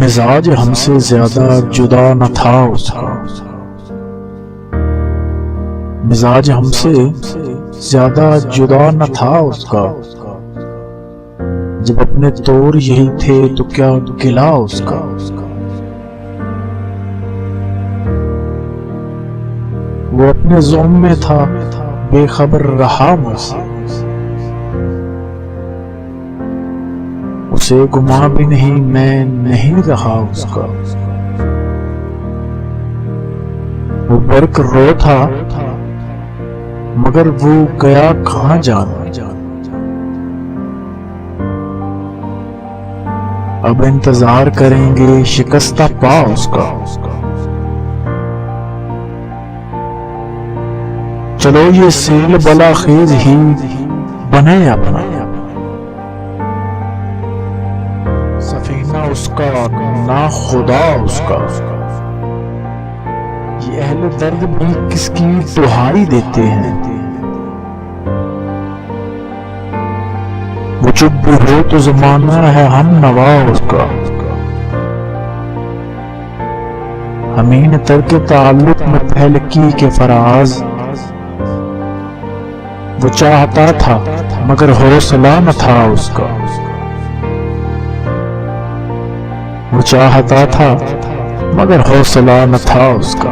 مزاج ہم سے زیادہ جدا نہ تھا اس کا، مزاج ہم سے زیادہ جدا نہ تھا اس کا، جب اپنے طور یہی تھے تو کیا گلا اس کا۔ وہ اپنے زوم میں تھا بے خبر رہا مجھ سے، اسے گما بھی نہیں میں نہیں رہا اس کا۔ وہ برق رو تھا مگر وہ گیا کہاں جانا، اب انتظار کریں گے شکستہ پا اس کا۔ چلو یہ سیل بلا خیز ہی بنے اپنا، سفینہ اس کا نہ خدا اس کا۔ یہ اہل درد بھی کس کی دہائی دیتے ہیں، وہ چپ بھی ہو تو زمانہ ہے ہم نوا اس کا۔ ہمیں ترک تعلق میں پھیلکی کے فراز، وہ چاہتا تھا مگر حوصلہ نہ تھا اس کا۔ وہ چاہتا تھا مگر حوصلہ نہ تھا اس کا۔